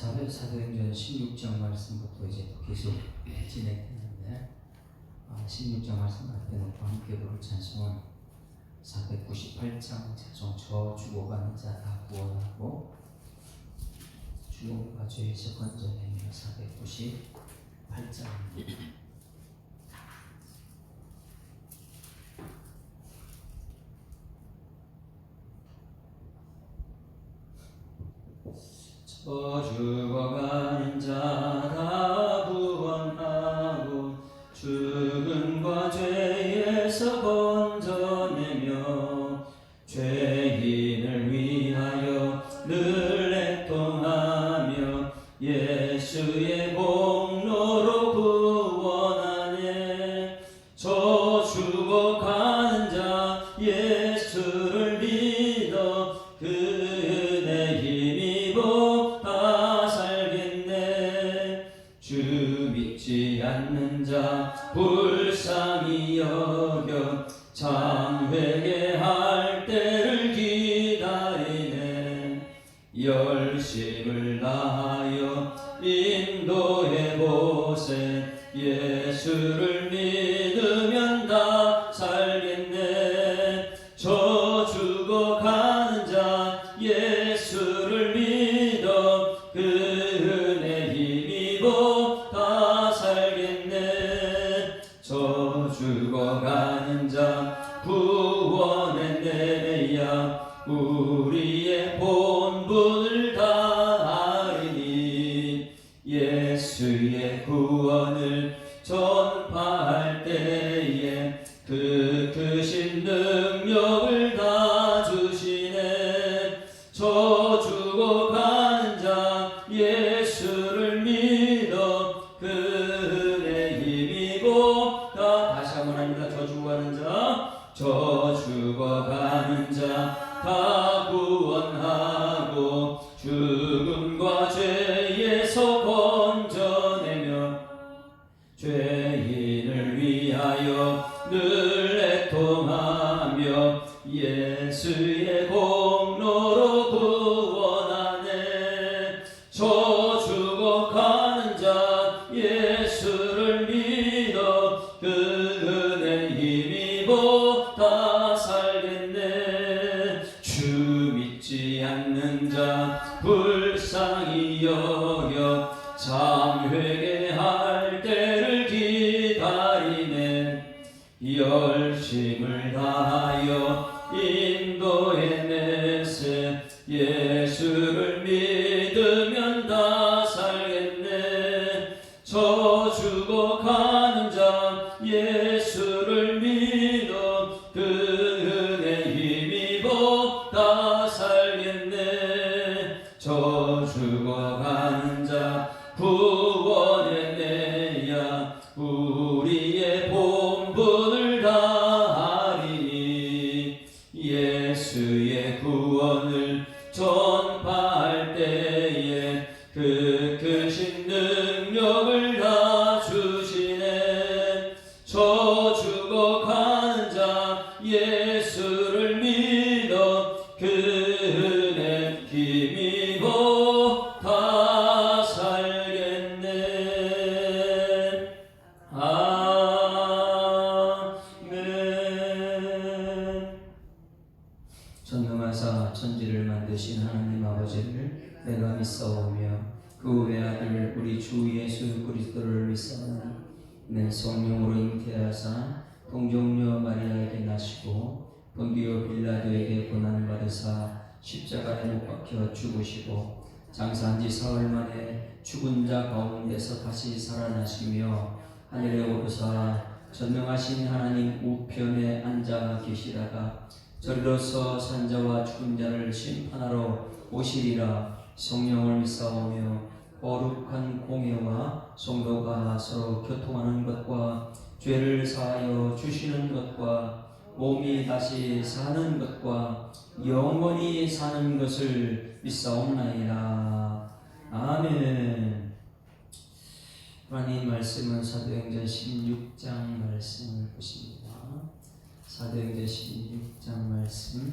사도행전 16장 말씀부터 이제 계속 진행되는데 16장 말씀 앞에 놓고 함께 부를 찬송은 498장 저 죽어가는 자 다 구원하고 죽음과 죄에서 건져내며 498장입니다. 저 죽어가는 자 다 구원하고 죽음과 죄에서 건져내며 죄인을 위하여 늘 애통하며 예수의 공로로 구원하네. 저 죽어가는 자 예수를 믿어 그 은혜 힘입어 다 살겠네. 주 믿지 않는 자 불쌍히 여겨 참 회개할 때를 기다리네. 열심을 다하여 인도해 보세. 예수를 믿으면 다 살겠네. 저 죽어가는 자 예수를 믿어 그 은혜 힘입어 다 살겠네. 저 죽어가는 자 구원해내야 우리의 본분을 다하리니. 예수의 구원을 전파할 때에 그 크신 능력을 다 주시네. 저 죽어가는 자 예수를 믿어 그 은혜 힘입어 다시 한번 합니다. 저 죽어가는 자 다 구원하고 죽음과 죄에서 건져내며 죄인을 위하여 늘 애통하며 예수의 공로로 구원하네. 저 죽어가는 자 예수를 믿어 그 은혜 힘입어 다 살겠네. 주 믿지 않는 자 불쌍히 여겨 참 회개할 때를 기다리네. 열심을 다하여 인도해내세. 예수를 믿으면 다 살겠네. 저 죽어가는 자 예수를 믿어 그 은혜 힘입어 다 살겠네. 저 죽어가는 자 구원해내야 우리의 본분을 다하리니. 예수의 구원을 전파할 때에 그 크신 능력을 다 주시네. 저 죽어가는 자 예수를 믿어 그 은혜 힘입어 다 살겠네. 아멘. 전능하사 천지를 만드신 하나님 아버지를 내가 믿사오며 그 외아들 우리 주 예수 그리스도를 믿사오니 내 성령으로 잉태하사 동정녀 마리아에게 나시고 본디오 빌라도에게 고난을 받으사 십자가에 못 박혀 죽으시고 장사한 지 사흘 만에 죽은 자 가운데서 다시 살아나시며 하늘에 오르사 전능하신 하나님 우편에 앉아 계시다가 저리로서 산자와 죽은 자를 심판하러 오시리라. 성령을 믿사오며 거룩한 공예와 성도가 서로 교통하는 것과 죄를 사하여 주시는 것과 몸이 다시 사는 것과 영원히 사는 것을 믿사옵나이다. 아멘. 하나님 말씀은 사도행전 16장 말씀을 보십니다. 사도행전 16장 말씀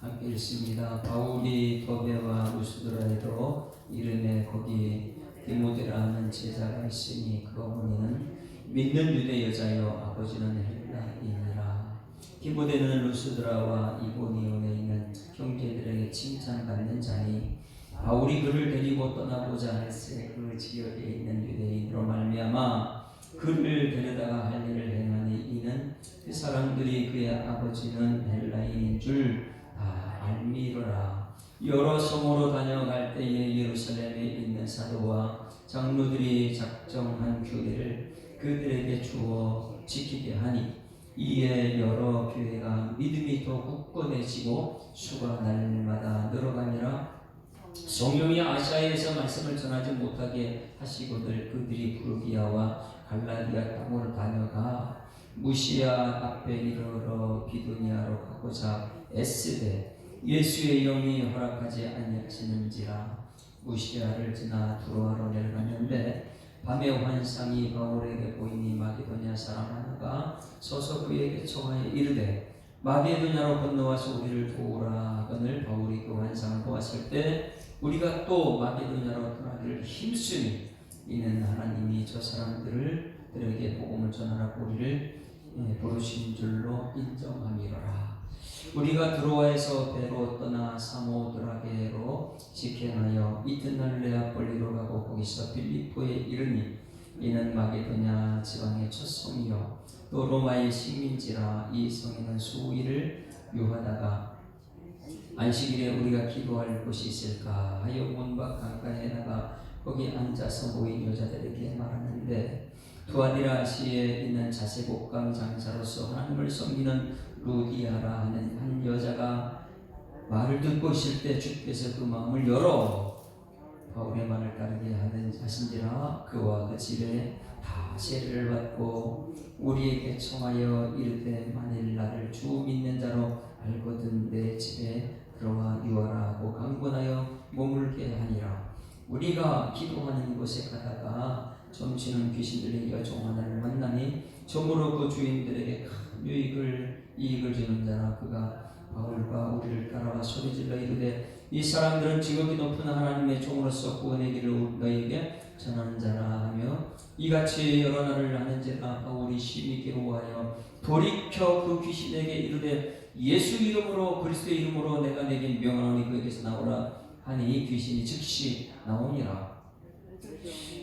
함께 읽습니다. 바울이 더베와 루스드라에도 이름에 거기 디모데라는 제자가 있으니 그 어머니는 믿는 유대 여자여 아버지는 헬라인이라. 디모데는 루스드라와 이고니온에 있는 형제들에게 칭찬받는 자니 바울이 그를 데리고 떠나고자 할새 그 지역에 있는 유대인으로 말미암아 그를 데려다가 할 일을 행하니 이는 그 사람들이 그의 아버지는 헬라인인 줄 다 알미로라. 여러 성으로 다녀갈 때에 예루살렘에 있는 사도와 장로들이 작정한 규례를 그들에게 주어 지키게 하니 이에 여러 교회가 믿음이 더 굳건해지고 수가 날마다 늘어가니라. 성령이 아시아에서 말씀을 전하지 못하게 하시거늘 그들이 부르기아와 갈라디아 땅으로 다녀가 무시아 앞에 이르러 비두니아로 가고자 애쓰되 예수의 영이 허락하지 아니하시는지라. 무시아를 지나 두로아로 내려갔는데 밤에 환상이 바울에게 보이니 마게도냐 사람 하나가 서서 그에게 청하여 이르되 마게도냐로 건너와서 우리를 도우라 하거늘 바울이 그 환상을 보았을 때 우리가 또 마게도냐로 떠나기를 힘쓰니 이는 하나님이 저 사람들에게 복음을 전하라고 우리를 부르신 줄로 인정함이로라. 우리가 드로아에서 배로 떠나 사모드라게로 직행하여 이튿날 레아폴리로 가고 거기서 빌립보에 이르니 이는 마게도냐 지방의 첫 성이요 또 로마의 식민지라. 이 성에는 수일을 유하다가 안식일에 우리가 기도할 곳이 있을까 하여 문 밖 강가에 나가 거기 앉아서 모인 여자들에게 말하는데 두아디라시에 있는 자세곡감 장사로서 하나님을 섬기는 루디아라 하는 한 여자가 말을 듣고 있을 때 주께서 그 마음을 열어 바울의 말을 따르게 하신지라. 그와 그 집에 다 세례를 받고 우리에게 청하여 이르되 만일 나를 주 믿는 자로 알거든 내 집에 들어와 유하라 하고 강권하여 머물게 하니라. 우리가 기도하는 곳에 가다가 점치는 귀신들의 여종 하나를 만나니 점으로 그 주인들에게 큰 이익을 주는 자라. 그가 바울과 우리를 따라와 소리질러 이르되 이 사람들은 지극히 높은 하나님의 종으로서 구원의 길을 너희에게 전하는 자라 하며 이같이 여러 날을 하는지라. 바울이 심히 괴로워하여 돌이켜 그 귀신에게 이르되 예수 이름으로 그리스도의 이름으로 내가 내게 명하노니 그에게서 나오라 하니 귀신이 즉시 나오니라.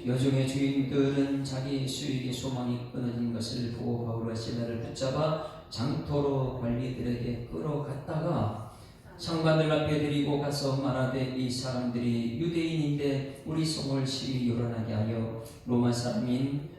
여종의 주인들은 자기 수익의 소망이 끊어진 것을 보고 바울과 실라를 붙잡아 장터로 관리들에게 끌어갔다가 상관들 앞에 데리고 가서 말하되 이 사람들이 유대인인데 우리 성을 시위 요란하게 하여 로마 사람인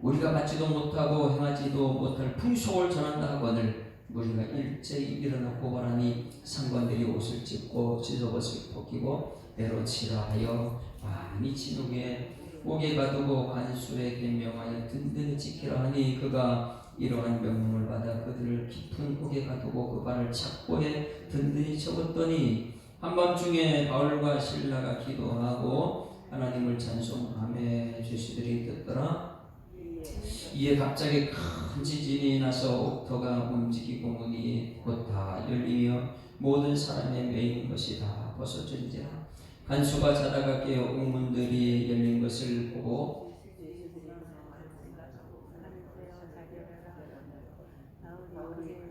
우리가 받지도 못하고 행하지도 못할 풍속을 전한다 하거늘 우리가 일제히 일어나 고발하니 상관들이 옷을 찢고 지저벗을 벗기고 내로치라 하여 많이 진옥에 옥에 가두고 간수에게 명하여 든든히 지키라 하니 그가 이러한 명령을 받아 그들을 깊은 옥에 가두고 그 발을 착고에 든든히 접었더니 한밤중에 바울과 실라가 기도하고 하나님을 찬송하며 죄수들이 듣더라. 이에 갑자기 큰 지진이 나서 옥터가 움직이고 문이 곧 다 열리며 모든 사람의 매인 것이 다 벗어진지라. 간수가 자다가 깨어 옥문들이 열린 것을 보고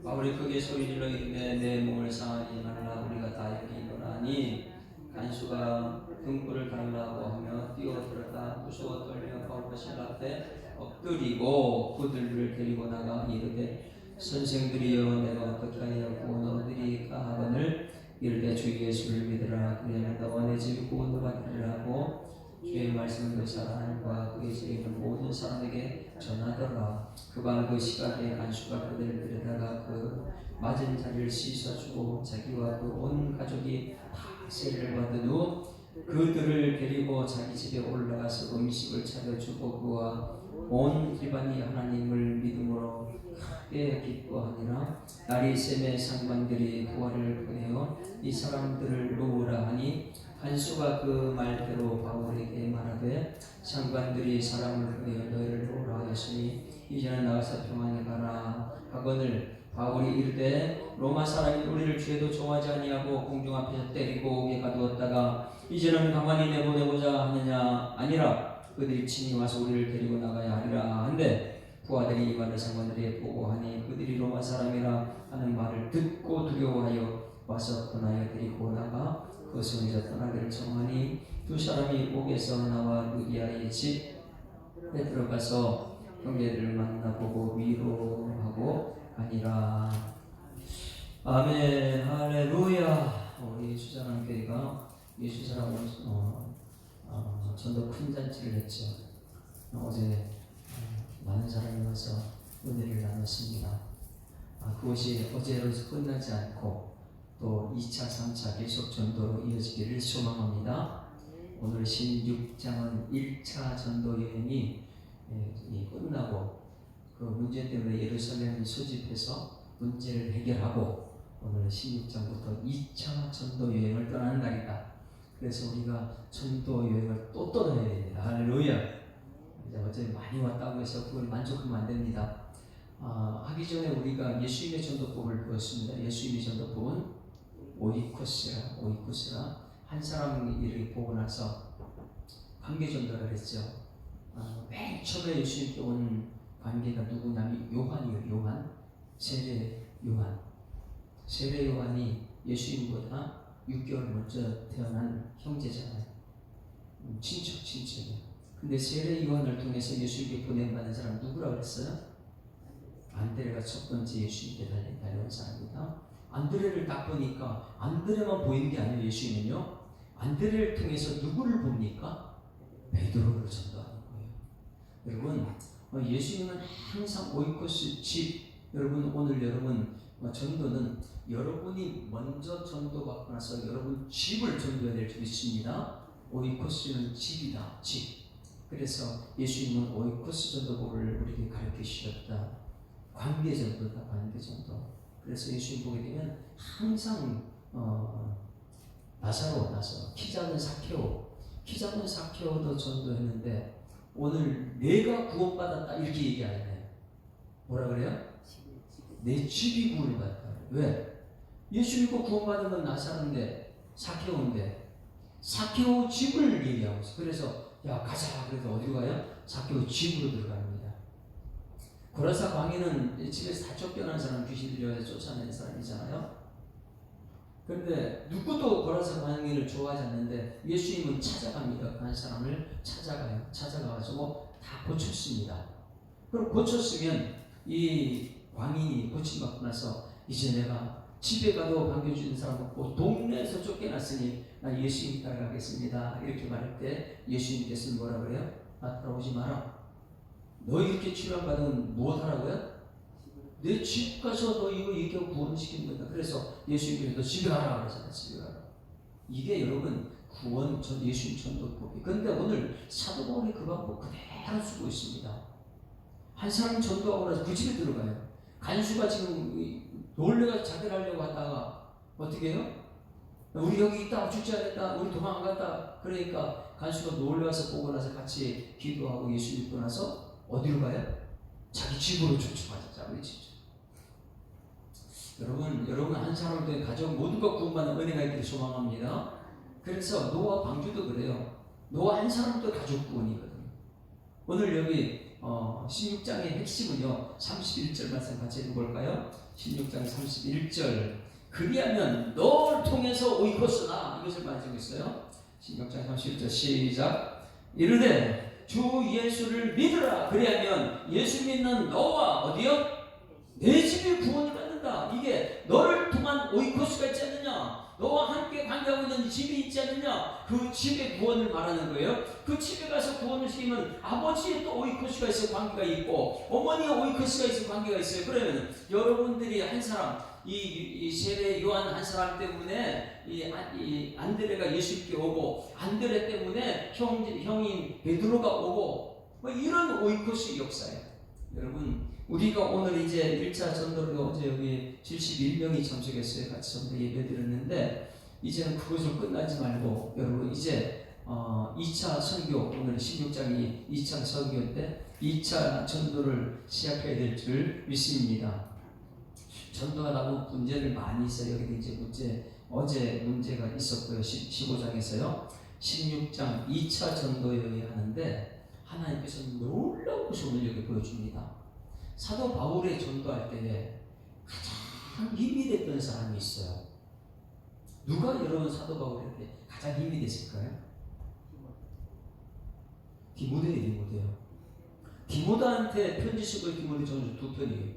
바울이 크게 소리질러 이르되 내 몸을 상하지 말라 우리가 다 여기 있노라니 간수가 등불을 달라고 하며 뛰어들었다. 무서워 떨며 바울과 실라 앞에 엎드리고 그들을 데리고 나가 이르되 선생들이여 내가 어떻게 하여 구원 얻으리까 하거늘 이르되 주 예수를 믿으라 그리하면 너와 내 집이 구원을 받으리라 하고 주의 말씀을 그 사람과 그의 집에 있는 모든 사람에게 전하더라. 그 밤 그 시각에 간수가 그들을 데려다가 그 맞은 자리를 씻어주고 자기와 그 온 가족이 다 세례를 받은 후 그들을 데리고 자기 집에 올라가서 음식을 차려주고 그와 온 집안이 하나님을 믿음으로 크게 기뻐하니라. 날이 셈의 상관들이 부활을 보내어 이 사람들을 놓으라 하니 간수가 그 말대로 바울에게 말하되 상관들이 사람을 보내어 너희를 놓으라 하였으니 이제는 나가서 평안히 가라 하거늘 바울이 이르되 로마 사람이 우리를 죄도 좋아하지 아니하고 공중 앞에서 때리고 옥에 가두었다가 이제는 가만히 내보내고자 하느냐 아니라 그들이 친히 와서 우리를 데리고 나가야 하리라 한데 부하들이 이 말을 상관들에게 보고하니 그들이 로마 사람이라 하는 말을 듣고 두려워하여 와서 떠나여 데리고 나가 그 성에서 떠나기를 청하니 두 사람이 옥에서 나와 루디아의 집에 들어가서 형제들을 만나보고 위로하고 가니라. 아멘. 할렐루야. 우리 수사랑 교회가 예수사랑으로 전도 큰 잔치를 했죠. 어제 많은 사람이 와서 은혜를 나눴습니다. 그것이 어제로서 끝나지 않고 또 2차, 3차 계속 전도로 이어지기를 소망합니다. 오늘 16장은 1차 전도 여행이 끝나고 그 문제 때문에 예루살렘을 소집해서 문제를 해결하고 오늘 16장부터 2차 전도 여행을 떠나는 날이다. 그래서 우리가 전도 여행을 또 떠나야 됩니다. 할렐루야. 어제 많이 왔다고 해서 그걸 만족하면 안 됩니다. 하기 전에 우리가 예수님의 전도법을 배웠습니다. 예수님의 전도법은 오이코스라 한 사람이 이렇게 보고 나서 관계 전도를 했죠. 맨 처음에 예수님께 온 관계가 누구냐면 요한, 세례 요한이 예수님보다 6개월 먼저 태어난 형제잖아요. 친척이에요. 근데 세례 요한을 통해서 예수님께 보냄받은 사람 누구라고 그랬어요? 안드레가 첫 번째 예수님께 달려온 사람입니다. 안드레를 딱 보니까 안드레만 보이는 게 아니에요. 예수님은요. 안드레를 통해서 누구를 봅니까? 베드로를 전도하는 거예요. 여러분, 예수님은 항상 오이코스 집. 여러분, 오늘 여러분 전도는 여러분이 먼저 전도받고 나서 여러분 집을 전도해야 될 줄 믿습니다. 오이코스는 집이다. 집. 그래서 예수님은 오이코스 전도법을 우리에게 가르쳐 주셨다. 관계 전도다. 관계 전도. 그래서 예수님 보게 되면 항상 나사로 키 작은 사케오도 전도했는데 오늘 내가 구원받았다 이렇게 얘기 안 해요. 뭐라 그래요? 내 집이 구원받았다. 왜? 예수 믿고 구원받은 건 나사로인데 사케오인데 사케오 집을 얘기하고 있어요. 그래서 야 가자. 그래서 어디로 가요? 사케오 집으로 들어갑니다. 고라사 광인은 집에서 다 쫓겨난 사람 귀신 들여서 쫓아낸 사람이잖아요. 그런데 누구도 고라사 광인을 좋아하지 않는데 예수님은 찾아갑니다. 그 한 사람을 찾아가가지고 다 고쳤습니다. 그럼 고쳤으면 이 광인이 고침받고 나서 이제 내가 집에 가도 반겨주는 사람 없고 동네에서 쫓겨났으니 나 예수님 따라가겠습니다. 이렇게 말할 때 예수님께서는 뭐라 그래요? 나 따라오지 마라. 너 이렇게 치료받으면 무엇하라고요? 내 집 가서 너 이거 얘기하고 구원시키는 거다. 그래서 예수님께서 너 집에 가라 그러잖아요. 집에 가라. 이게 여러분 구원 전 예수님 전도법이. 그런데 오늘 사도 바울이 그 방법 그대로 쓰고 있습니다. 한 사람 전도하고 나서 그 집에 들어가요. 간수가 지금 놀래가 자결하려고 하다가 어떻게 해요? 우리 여기 있다 죽지 않았다 우리 도망 안 갔다. 그러니까 간수가 놀래와서 보고 나서 같이 기도하고 예수 믿고 나서 어디로 가요? 자기 집으로 쫓아가죠. 자기 집. 여러분 한 사람들 가족 모두가 구원받는 은혜가 있기를 소망합니다. 그래서 노아 방주도 그래요. 노아 한 사람도 가족 구원이거든요. 오늘 여기 16장의 핵심은요 31절 말씀 같이 읽어볼까요? 16장 31절 그리하면 너를 통해서 오이코스나 이것을 말해주고 있어요. 16장 31절 시작 이르되 주 예수를 믿으라. 그리하면 예수 믿는 너와 어디요? 내 집이 구원을 받는다. 이게 너를 통한 오이코스가 있지 않느냐? 너와 함께 관계하고 있는 집이 있지 않느냐? 그 집의 구원을 말하는 거예요. 그 집에 가서 구원을 시키면 아버지의 또 오이코스가 있어 관계가 있고 어머니의 오이코스가 있어 관계가 있어요. 그러면 여러분들이 한 사람 이 세례 요한 한 사람 때문에 이 안드레가 예수님께 오고 안드레 때문에 형인 베드로가 오고 뭐 이런 오이코스 역사예요. 여러분 우리가 오늘 이제 1차 전도로 어제 여기 71명이 참석했어요. 같이 전도 예배 드렸는데 이제는 그것을 끝나지 말고 여러분 이제 2차 선교 오늘 16장이 2차 선교인데 2차 전도를 시작해야 될 줄 믿습니다. 전도하다 보면 문제를 많이 있어요. 여기 이제 어제 문제가 있었고요. 15장에서요. 16장 2차 전도 여행 하는데 하나님께서 놀라운 능력을 보여줍니다. 사도 바울의 전도할 때에 가장 힘이 됐던 사람이 있어요. 누가 여러분 사도 바울한테 가장 힘이 됐을까요? 디모데요. 디모데한테 편지 쓰고 디모데 전서 2편이에요.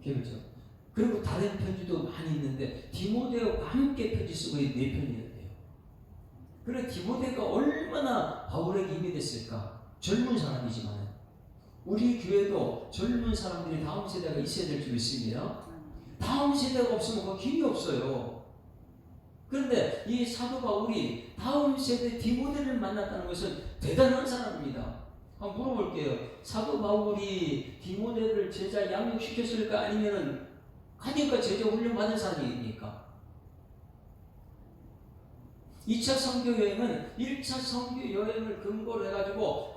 그렇죠? 그리고 다른 편지도 많이 있는데 디모데와 함께 편지 쓰고 4편이에요. 그래 디모데가 얼마나 바울에게 힘이 됐을까? 젊은 사람이지만 우리 교회도 젊은 사람들이 다음 세대가 있어야 될 줄 믿습니다. 다음 세대가 없으면 그 힘이 없어요. 그런데 이 사도 바울이 다음 세대 디모데를 만났다는 것은 대단한 사람입니다. 한번 물어볼게요. 사도 바울이 디모데를 제자 양육시켰을까? 아니면은 가니까 제자 훈련 받은 사람입니까? 2차 선교 여행은 1차 선교 여행을 근거로 해가지고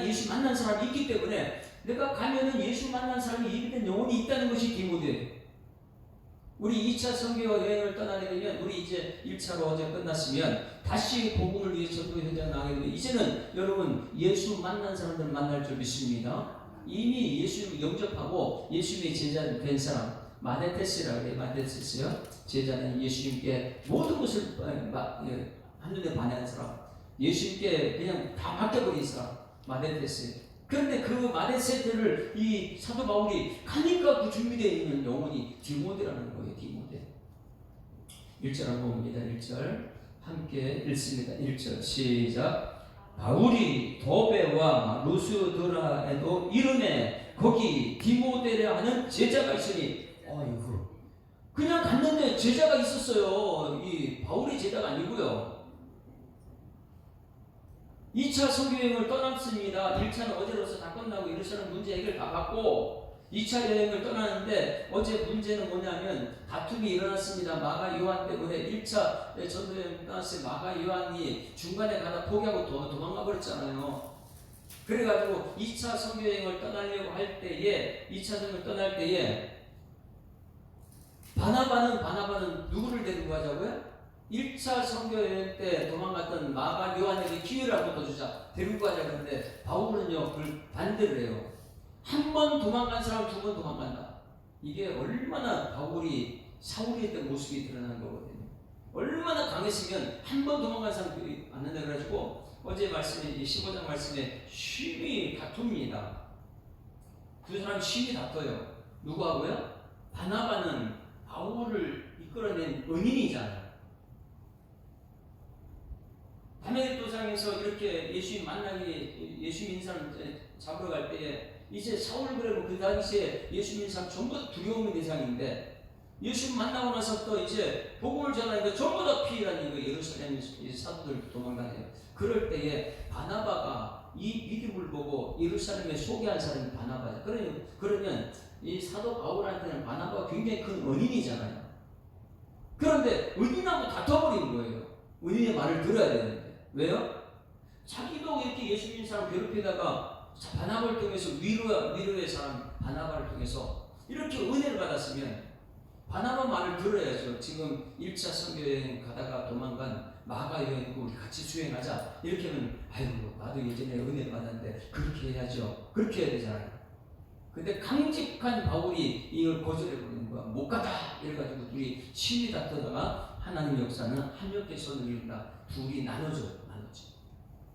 예수 만난 사람이 있기 때문에 내가 가면은 예수 만난 사람이 이기된 영혼이 있다는 것이 디모데예요. 우리 2차 선교 여행을 떠나게 되면 우리 이제 1차로 어제 끝났으면 다시 복음을 위해 전도 현장 나가게 되면 이제는 여러분 예수 만난 사람들 만날 줄 믿습니다. 이미 예수님을 영접하고 예수님의 제자 된 사람 마데테스라고 해요. 마데테스요. 제자는 예수님께 모든 것을 한눈에 반하는 사람, 예수님께 그냥 다 맡겨버린 사람 마데테스. 그런데 그 마데테스를 이 사도 바울이 가니까 그 준비되어 있는 영혼이 디모데라는 거예요. 디모데. 1절 한번 봅니다. 1절 함께 읽습니다. 1절 시작. 바울이 도베와 루스드라에도 이름에 거기 디모데라 하는 제자가 있으니 아이고 그냥 갔는데 제자가 있었어요. 이 바울이 제자가 아니고요. 2차 선교여행을 떠났습니다. 1차는 어제로서 다 끝나고 예루살렘 문제 해결 다 받고 2차 여행을 떠나는데 어제 문제는 뭐냐면 다툼이 일어났습니다. 마가 요한 때문에 1차 전도여행 떠났을 때 마가 요한이 중간에 가다 포기하고 도망가 버렸잖아요. 그래가지고 2차 선교여행을 떠나려고 할 때에 2차 선교를 떠날 때에 바나바는 누구를 데리고 가자고요? 1차 선교여행 때 도망갔던 마가 요한에게 기회를 한번 더 주자. 데리고 가자. 그런데 바울은요, 그걸 반대를 해요. 한 번 도망간 사람 2번 도망간다. 이게 얼마나 바울이 사울이 했던 모습이 드러나는 거거든요. 얼마나 강했으면 한 번 도망간 사람들이 안 된다. 그래가지고 어제 말씀에 15장 말씀에 심히 다툽니다. 두 사람이 심히 다퉈요. 누구하고요? 바나바는 바울을 이끌어낸 은인이잖아요. 다메섹도상에서 이렇게 예수님 만나기, 예수님 인사를 잡으러 갈 때에 이제 사울 그러면 그 당시에 예수님 인사 전부 다 두려움의 대상인데 예수님 만나고 나서부터 이제 복음을 전하니까 전부 다 피해라는 거 예루살렘 사도들 도망가네요. 그럴 때에 바나바가 이 믿음을 보고 예루살렘에 소개한 사람이 바나바예요. 그러면 이 사도 바울한테는 바나바가 굉장히 큰 은인이잖아요. 그런데 은인하고 다퉈버린 거예요. 은인의 말을 들어야 되는데. 왜요? 자기도 이렇게 예수 믿는 사람 괴롭히다가 바나바를 통해서 위로의 사람 바나바를 통해서 이렇게 은혜를 받았으면 바나바 말을 들어야죠. 지금 1차 선교여행 가다가 도망간 마가 여행 우리 같이 수행하자. 이렇게 하면 아이고 나도 예전에 은혜를 받았는데 그렇게 해야죠. 그렇게 해야 되잖아요. 근데 강직한 바울이 이걸 거절해버리는 거야. 못 가다! 이래가지고 둘이 심히 다투다가 하나님 역사는 합력의 손을 이룬다. 둘이 나눠져.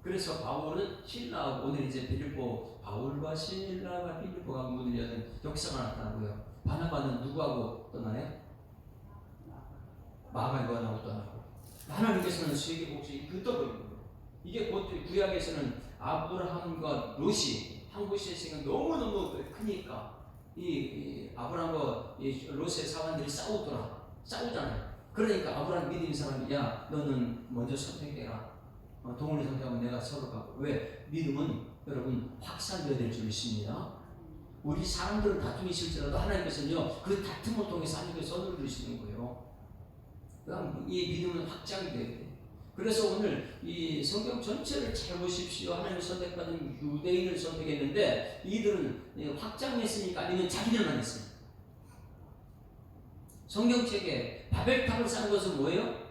그래서 바울은 신라하고 오늘 이제 빌립보 바울과 신라와 빌립보가 문을 여는 역사가 나타나고요. 바나바는 누구하고 떠나요? 마가 요한하고 떠나고 하나님께서는 수에게 복수이 긋어버리는 거예요. 이게 곧 구약에서는 아브라함과 롯이 한 곳에 있으니까 너무너무 크니까 이 아브라함과 롯의 사관들이 싸우잖아요. 그러니까 아브라함 믿는 사람이 야 너는 먼저 선택해라. 동물을 선택하면 내가 서로 가고. 왜? 믿음은 여러분 확산되어야 될 줄 믿습니다. 우리 사람들은 다툼이 있을지라도 하나님께서는요 그 다툼을 통해서 하나님께서 선을 주시는 거예요. 그럼 이 믿음은 확장이 돼야 돼요. 그래서 오늘 이 성경 전체를 잘 보십시오. 하나님 선택받은 유대인을 선택했는데 이들은 확장했으니까 아니면 자기들만 했어요. 성경책에 바벨탑을 쌓은 것은 뭐예요?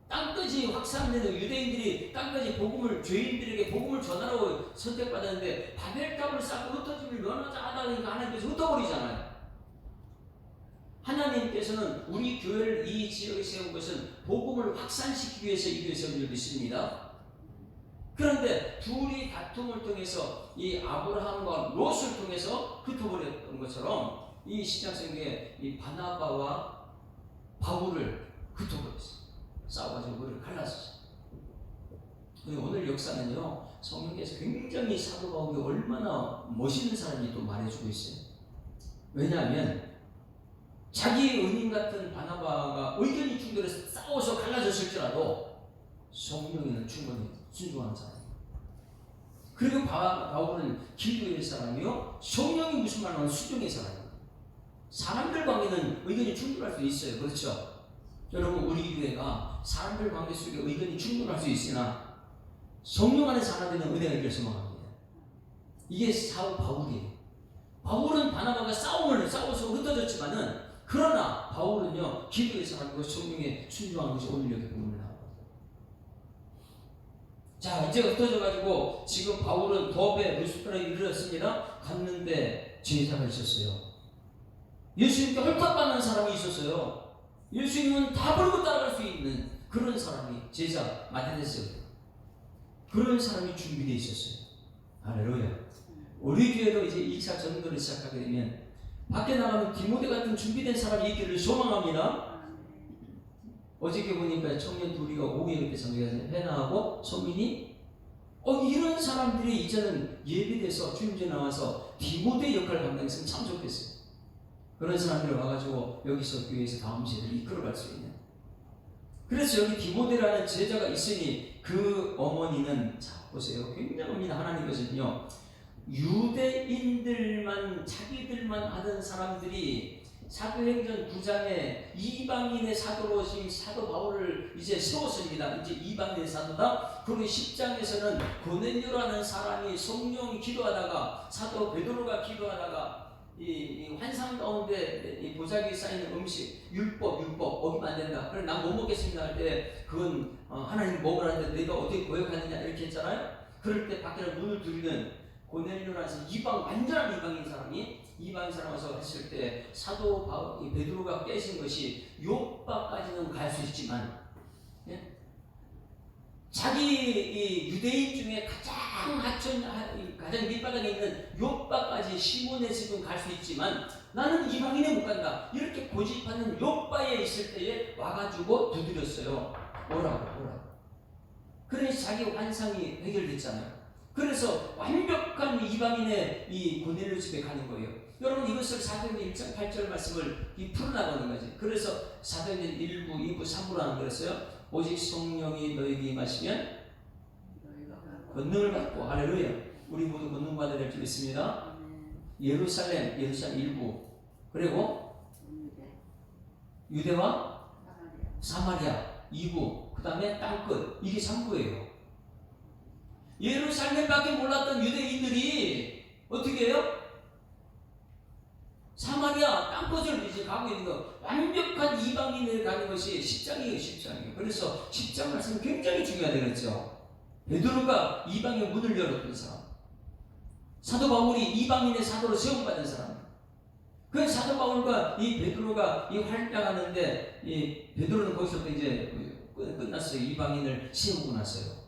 땅까지 확산되는 유대인들이 땅까지 복음을 죄인들에게 복음을 전하라고 선택받았는데 바벨탑을 쌓고 흩어짐을 면하자 하다 보니까 하나님께서 흩어버리잖아요. 하나님께서는 우리 교회를 이 지역에 세운 것은 복음을 확산시키기 위해서 이 교회에 세운 줄 믿습니다. 그런데 둘이 다툼을 통해서 이 아브라함과 롯을 통해서 흩어버렸던 것처럼 이 신약성경에 이 바나바와 바울을 흩어버렸어요. 싸워가지고 그를 갈랐어요. 오늘 역사는요, 성경에서 굉장히 사도 바울이 얼마나 멋있는 사람인지 또 말해주고 있어요. 왜냐하면 자기 은인 같은 바나바가 의견이 충돌해서 싸워서 갈라졌을지라도 성령에는 충분히 순종하는 사람이에요. 그리고 바울은 기도의 사람이요, 성령이 무슨 말하면 순종의 사람이에요. 사람들 관계는 의견이 충돌할 수 있어요. 그렇죠? 여러분, 우리 교회가 사람들 관계 속에 의견이 충돌할 수 있으나 성령 안에 살아되는 은혜가 결성합니다. 이게 사도 바울이에요. 바울은 바나바가 싸워서 흩어졌지만은, 그러나 바울은요, 기도의 사람이고 성령에 순종하는 것이 오늘 여기 본문에 나옵니다. 자, 이제 흩어져가지고 지금 바울은 더베 루스드라에 이르렀습니다. 갔는데 제자가 있었어요. 예수님께 헐떡받는 사람이 있었어요. 예수님은 다 버리고 따라갈 수 있는 그런 사람이 제자 마테데스였어요. 그런 사람이 준비되어 있었어요. 할렐루야. 우리 교회도 이제 2차 전도를 시작하게 되면 밖에 나가면 디모데 같은 준비된 사람이 있기를 소망합니다. 어저께 보니까 청년 둘이가 오후에 그때 전도해서 해나하고 소민이 이런 사람들이 이제는 예비돼서 주님께 나와서 디모데 역할을 감당했으면 참 좋겠어요. 그런 사람들이 와가지고 여기서 교회에서 다음 세대를 이끌어갈 수 있는. 그래서 여기 디모데라는 제자가 있으니 그 어머니는, 자 보세요, 굉장합니다. 하나님께서는요, 유대인들만 자기들만 하던 사람들이 사도행전 9장에 이방인의 사도로 지금 사도 바울을 이제 세웠습니다. 이제 이방인의 사도다. 그리고 10장에서는 고넬료라는 사람이 성령이 기도하다가 사도 베드로가 기도하다가 이 환상 가운데 이 보자기에 쌓이는 음식 율법 어기면 안 된다. 그래 난 못 먹겠습니다 할 때 그건 하나님 먹으라는데 내가 어떻게 고역하느냐 이렇게 했잖아요. 그럴 때 밖에서 문을 두리는 고넬료라서 완전한 이방인 사람이 이방인 사람 와서 했을 때 사도 베드로가 깨신 것이 요바까지는 갈 수 있지만, 예? 자기 이 유대인 중에 가장 밑바닥에 있는 요바까지 시몬의 집은 갈 수 있지만 나는 이방인에 못 간다. 이렇게 고집하는 요바에 있을 때에 와가지고 두드렸어요. 뭐라고. 그래서 자기 환상이 해결됐잖아요. 그래서 완벽한 이방인의 이 고넬료 집에 가는 거예요. 여러분, 이것을 사도행전 1장 8절 말씀을 풀어나가는 거지. 그래서 사도행전 1부, 2부, 3부로 하는 거였어요. 오직 성령이 너에게 임하시면 권능을 받고, 할렐루야, 우리 모두 권능 받아야 될 줄 믿습니다. 예루살렘 1부, 그리고 유대와 사마리아 2부, 그 다음에 땅끝, 이게 3부예요. 예루살렘밖에 몰랐던 유대인들이 어떻게 해요? 사마리아 땅끝을 이제 가고 있는 거, 완벽한 이방인을 가는 것이 10장이에요. 그래서 10장 말씀은 굉장히 중요하다그랬죠. 베드로가 이방의 문을 열었던 사람, 사도 바울이 이방인의 사도로 세움받은 사람. 그 사도 바울과 이 베드로가 이 활약하는데, 이 베드로는 거기서부터 이제 끝났어요. 이방인을 세우고 났어요.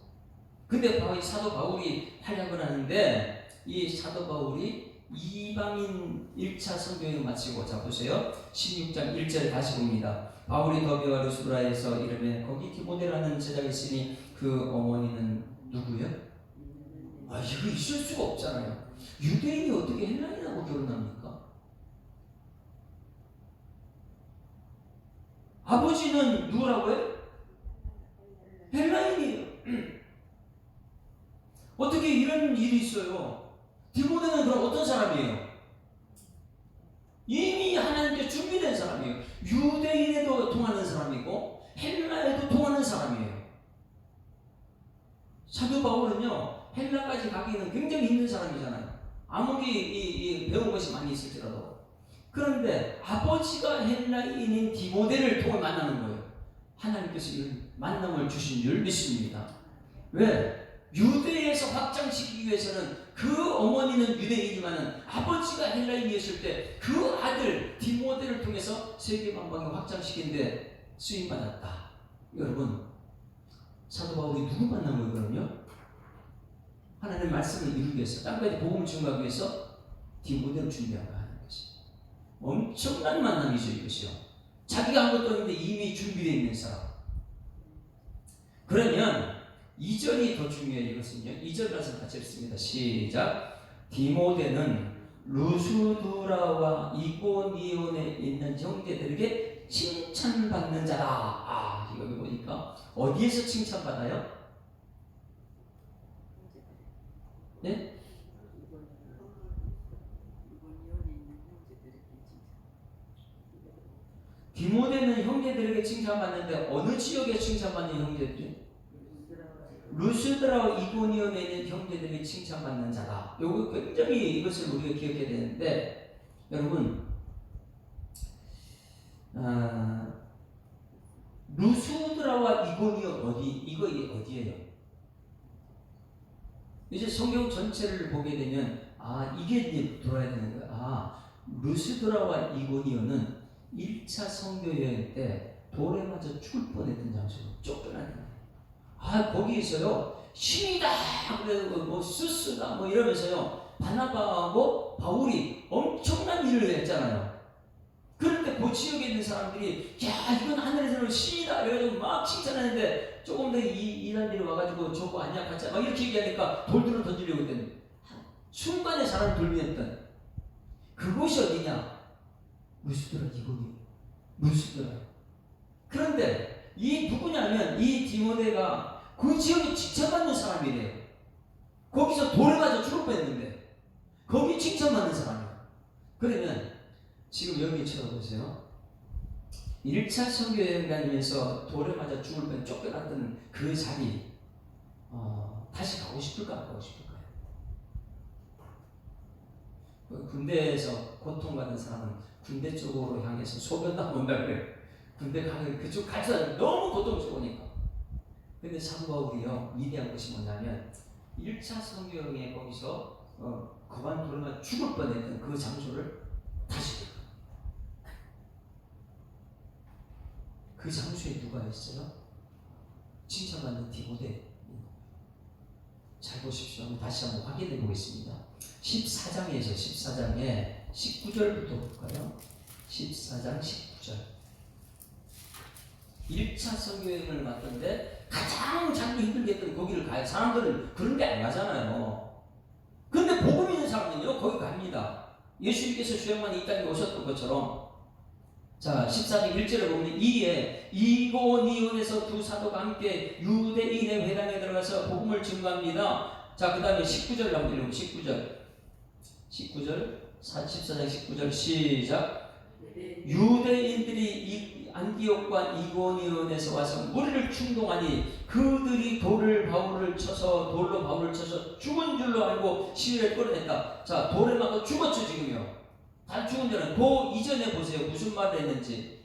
근데 사도 바울이 활약을 하는데, 이 사도 바울이 이방인 1차 선교행을 마치고, 자 보세요, 16장 1절 다시 봅니다. 바울이 더베와 루스드라에서 이르매 거기 디모데라는 제자가 있으니 그 어머니는 누구요? 이거 있을 수가 없잖아요. 유대인이 어떻게 헬라인하고 결혼합니까? 아버지는 누구라고요? 헬라인이에요. 어떻게 이런 일이 있어요? 디모데는 그럼 어떤 사람이에요? 이미 하나님께 준비된 사람이에요. 유대인에도 통하는 사람이고 헬라에도 통하는 사람이에요. 사도 바울은요, 헬라까지 가기는 굉장히 힘든 사람이잖아요. 아무리 배운 것이 많이 있을지라도. 그런데 아버지가 헬라인인 디모데를 통해 만나는 거예요. 하나님께서 이런 만남을 주신 줄 믿습니다. 왜? 유대에서 확장시키기 위해서는 그 어머니는 유대인이지만 아버지가 헬라인이었을 때 그 아들 디모데를 통해서 세계 만방에 확장시키는데 쓰임받았다. 여러분, 사도 바울이 누구 만난 거예요 그럼요? 하나님의 말씀을 이루기 위해서, 땅까지 복음을 증거하기 위해서 디모데를 준비한 거 하는 것이 엄청난 만남이죠 이것이요. 자기가 한 것도 없는데 이미 준비되어 있는 사람. 그러면 2절이 더 중요해요. 이것은요, 2절 말씀 같이 읽습니다. 시작. 디모데는 루스드라와 이고니온에 있는 형제들에게 칭찬받는 자다. 여기 보니까 어디에서 칭찬받아요? 네? 디모데는 형제들에게 칭찬받는데 어느 지역에 칭찬받는 형제들이? 루스드라와 이고니온에 있는 형제들이 칭찬받는 자다. 요거 굉장히 이것을 우리가 기억해야 되는데, 여러분, 루스드라와 이고니온 이거 어디예요? 이제 성경 전체를 보게 되면 이게 이제 돌아야 되는 거야. 루스드라와 이고니온은 1차 선교 여행 때 돌에 맞아 죽을 뻔했던 장소로 쫓겨나는 거예요. 거기에서요, 신이다! 그래도 뭐 스스다! 뭐 이러면서요, 바나바하고 바울이 엄청난 일을 했잖아요. 그런데 그 지역에 있는 사람들이, 야, 이건 하늘에서는 신이다! 이래가지고 막 칭찬하는데, 조금 더 이단들이 와가지고 저거 아니야? 같이 막 이렇게 얘기하니까 돌들을 던지려고 했더니, 순간에 사람을 돌려냈던 그곳이 어디냐? 루스드라 이고니. 루스드라. 그런데, 이 누구냐면 이 디모데가 그 지역에 칭찬받는 사람이래요. 거기서 돌에 맞아 죽을 뻔했는데 거기 칭찬받는 사람이에요. 그러면 지금 여기 쳐다보세요. 1차 선교여행 다니면서 돌에 맞아 죽을 뻔 쫓겨났던 그 자리, 다시 가고 싶을까 안 가고 싶을까요? 군대에서 고통받는 사람은 군대 쪽으로 향해서 소변도 온다 그래요. 군대 가면 그쪽 갈 사람이 너무 고통스러우니까. 근데 사도 바울이요, 위대한 것이 뭐냐면 1차 선교여행에 거기서 거반 돌만 죽을 뻔했던 그 장소를 다시 그 장소에 누가 있어요? 칭찬받는 디모데. 잘 보십시오. 다시 한번 확인해 보겠습니다. 14장에 19절부터 볼까요? 14장 19절. 1차 선교여행을 갔던데 가장 자기 힘들게 했던 거기를 가요. 사람들은 그런 데 안 가잖아요. 근데 복음 있는 사람은요, 거기 갑니다. 예수님께서 수양만 이 땅에 오셨던 것처럼. 자, 14장 1절에 보면 이에 이고니온에서 두 사도가 함께 유대인의 회당에 들어가서 복음을 증거합니다. 자, 그 다음에 19절 한번 읽어보세요. 19절 14장 19절 시작. 유대인들이 안디옥과 이고니온에서 와서 무리를 충동하니 그들이 돌로 바울을 쳐서 죽은 줄로 알고 시위를 끌어냈다. 자, 돌에 맞고 죽었죠 지금요. 다 죽은 줄은 그 이전에 보세요. 무슨 말을 했는지.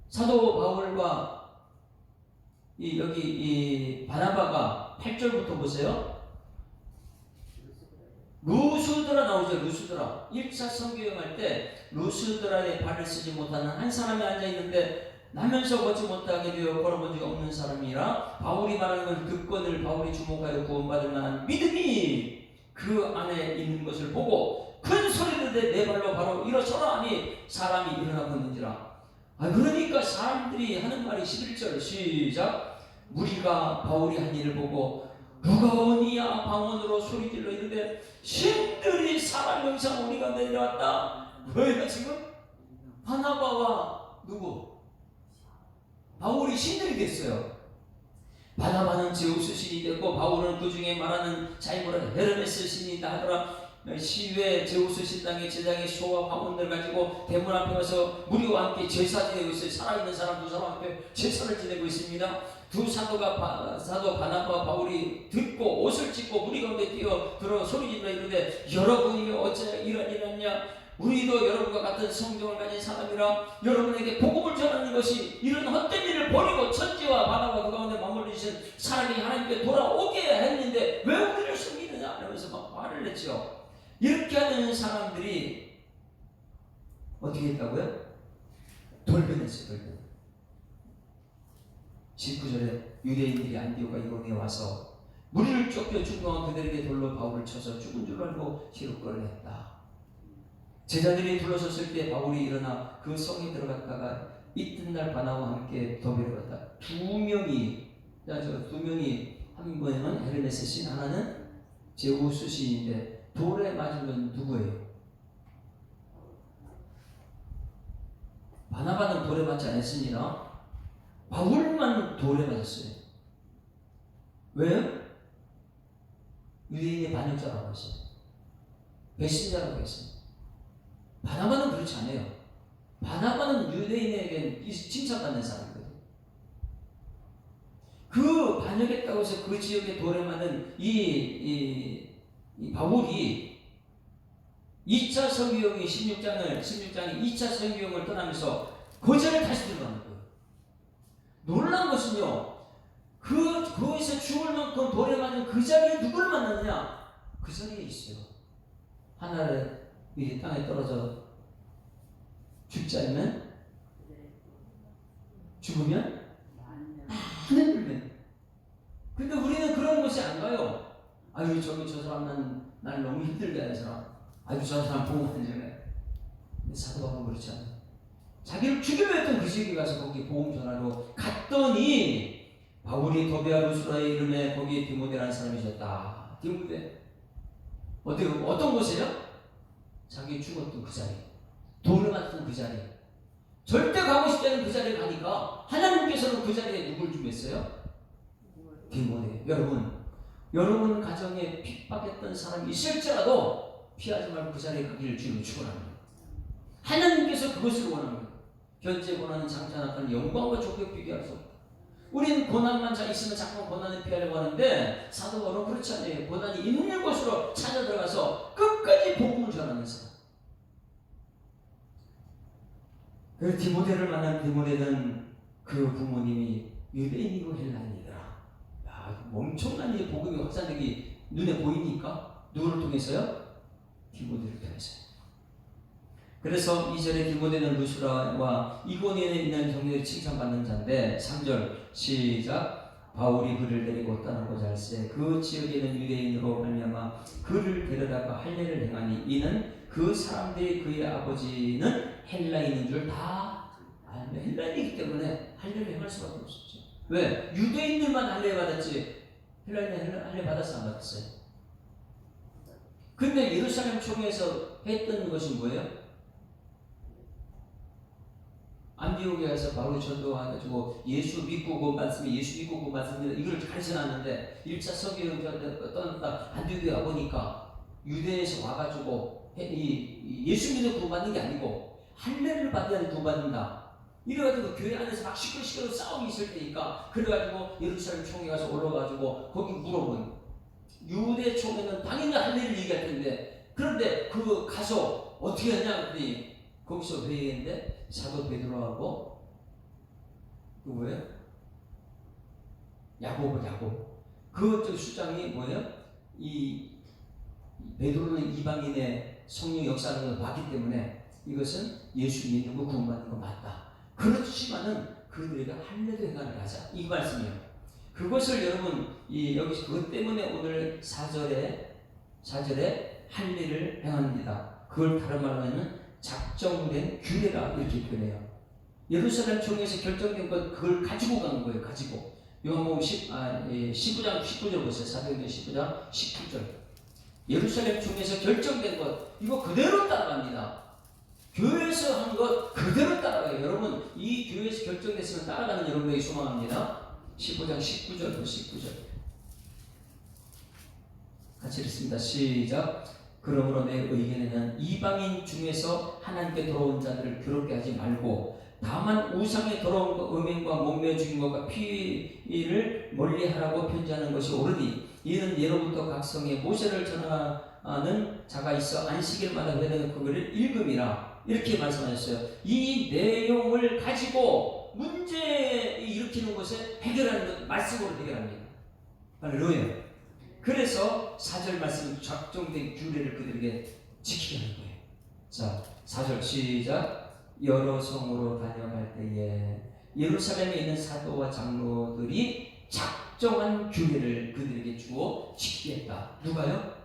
사도 바울과 여기 바나바가 8절부터 보세요. 루스드라 나오죠. 루스드라. 1차 선교여행할 때 루스드라에 발을 쓰지 못하는 한 사람이 앉아있는데 나면서 걷지 못하게 되어 걸어본 적이 없는 사람이라 바울이 말하는 건 그건을 바울이 주목하여 구원받을 만한 믿음이 그 안에 있는 것을 보고 큰 소리를 내 발로 바로 일어서라 하니 사람이 일어나 걷는지라. 그러니까 사람들이 하는 말이 11절 시작. 무리가 바울이 한 일을 보고 누가 오니야 방언으로 소리질러 이르되 신들이 사람 형상 우리가 내려왔다. 뭐예요 지금? 바나바와 누구? 바울이 신들이 됐어요. 바나바는 제우스 신이 됐고 바울은 그 중에 말하는 자이모라 헤르메스 신이다 하더라. 시외 제우스 신당의 제장의 소와 화원을 가지고 대문 앞에 와서 무리와 함께 제사 지내고 있어요. 살아있는 사람 두 사람 앞에 제사를 지내고 있습니다. 두 사도 바나바와 바울이 듣고 옷을 찢고 무리 가운데 뛰어들어 소리지르며 이르되 여러분이 어째 이런 일하냐? 우리도 여러분과 같은 성경을 가진 사람이라 여러분에게 복음을 전하는 것이 이런 헛된 일을 버리고 천지와 바다와 그 가운데 맞물려 주신 사람이 하나님께 돌아오게 했는데 왜 우리를 숨기느냐 하면서 막 화를 냈죠. 이렇게 하는 사람들이 어떻게 했다고요? 돌변했어요. 돌변. 19절에 유대인들이 안디오가 이고니에 와서 무리를 쫓겨 죽은 동안 그들에게 돌로 바울을 쳐서 죽은 줄 알고 기록거를 했다. 제자들이 둘러섰을 때 바울이 일어나 그 성에 들어갔다가 이튿날 바나바와 함께 도배로 갔다. 두 명이 한 명은 헤르메스 신, 하나는 제우스 신인데 돌에 맞은 건 누구예요? 바나바는 돌에 맞지 않았습니다. 바울만 돌에 맞았어요. 왜요? 유대인의 반역자라고 했어요. 배신자라고 했어요. 바나바는 그렇지 않아요. 바나바는 유대인에게 칭찬받는 사람이거든요. 그 반역했다고 해서 그 지역에 돌에 맞은 이 바울이 2차 성경이 16장이 2차 성경을 떠나면서 거절을 다시 들어가는 거예요. 놀라운 것은요, 거기서 죽을 만큼 돌에 맞은 그 자리에 누굴 만났느냐? 그 자리에 있어요. 하나를 미리 땅에 떨어져 죽지 않으면, 죽으면 많은 불면. 근데 우리는 그런 곳에 안 가요. 아유, 저 사람 날 너무 힘들게 하는 사람. 아유, 저 사람 보고 환장해. 근데 사도 바울은 그렇지 않아요. 자기를 죽이려 했던 그 지역에 가서 거기 보험 전화로 갔더니 바울이 도베아 루스라의 이름에 거기에 디모데라는 사람이 있었다. 디모데. 어떤 곳이에요? 자기 죽었던 그 자리, 돌을 맞던 그 자리, 절대 가고 싶지 않은 그 자리에 가니까 하나님께서는 그 자리에 누굴 준비했어요? 디모데. 여러분 가정에 핍박했던 사람이 있을지라도 피하지 말고 그 자리에 가기를 주님은 축원합니다. 하나님께서 그것을 원합니다. 현재 고난은 장차 나타나는 영광과 족속 비교할 수 없다. 우리는 고난만 있으면 자꾸 고난을 피하려고 하는데 사도 바울은 그렇지 않아요. 고난이 있는 곳으로 찾아 들어가서 끝까지 복음을 전하는 사람. 그래서 디모데를 만난 디모데는 그 부모님이 유대인이고 헬라인이더라. 야, 엄청난 이 복음이 확산되기 눈에 보이니까 누구를 통해서요? 디모데를 통해서요. 그래서 2절에 디모데는 루스라와 이고니에 있는 형제들이 칭찬받는 자인데 3절 시작. 바울이 그를 데리고 떠나고자 할세 그 지역에 있는 유대인으로 말미암아 그를 데려다가 할례를 행하니 이는 그 사람들이 그의 아버지는 헬라인인 줄 다 알며 헬라인이기 때문에 할례를 행할 수밖에 없었죠. 왜? 유대인들만 할례 받았지 헬라인은 할례 받았어 안 받았어요? 근데 예루살렘 총회에서 했던 것이 뭐예요? 안디옥에 가서 바울이 전도해가지고 예수 믿고 그 말씀이 예수 믿고 그 말씀입니다. 이걸 가르쳐놨는데 1차 서기를 떠났다 안디옥에 와보니까 유대에서 와가지고 예수 믿는 구원받는 게 아니고 할례를 받아야 구원받는다. 이래가지고 교회 안에서 막 시끌시끌 싸움이 있을 때니까 그래가지고 예루살렘 총회 가서 올라가지고 거기 물어본 유대 총회는 당연히 할례를 얘기할 텐데 그런데 그 가서 어떻게 하냐 그랬더니 거기서 회의했는데 사도 베드로하고 누구예요? 야고보. 그 수장이 뭐예요? 이 베드로는 이방인의 성령 역사하는 걸 봤기 때문에 이것은 예수 믿는 거 구원받는 거 맞다. 그렇지만은 그들에게 할례도 행하를 하자 이 말씀이에요. 그것을 여러분 여기서 그것 때문에 오늘 4절에 할례를 행합니다. 그걸 다른 말로 하면 작정된 규례라 이렇게 표현해요. 예루살렘 총회에서 결정된 것 그걸 가지고 간 거예요. 가지고 요한복음 19장 19절 보세요. 사도행전 19장 19절 예루살렘 총회에서 결정된 것 이거 그대로 따라갑니다. 교회에서 한 것 그대로 따라가요. 여러분 이 교회에서 결정됐으면 따라가는 여러분에게 소망합니다. 15장 19절 19절 같이 읽습니다. 시작. 그러므로 내 의견에는 이방인 중에서 하나님께 돌아온 자들을 괴롭게 하지 말고 다만 우상에 돌아온 음행과 목매 죽인 것과 피를 멀리하라고 편지하는 것이 옳으니 이는 예로부터 각 성에 모세를 전하는 자가 있어 안식일마다 회당에 그거를 읽음이라 이렇게 말씀하셨어요. 이 내용을 가지고 문제 일으키는 것에 해결하는 것 말씀으로 해결합니다. 할렐루야. 그래서 4절 말씀 작정된 규례를 그들에게 지키게 하는 거예요. 자, 4절 시작. 여러 성으로 다녀갈 때에 예루살렘에 있는 사도와 장로들이 작정한 규례를 그들에게 주어 지키겠다. 누가요?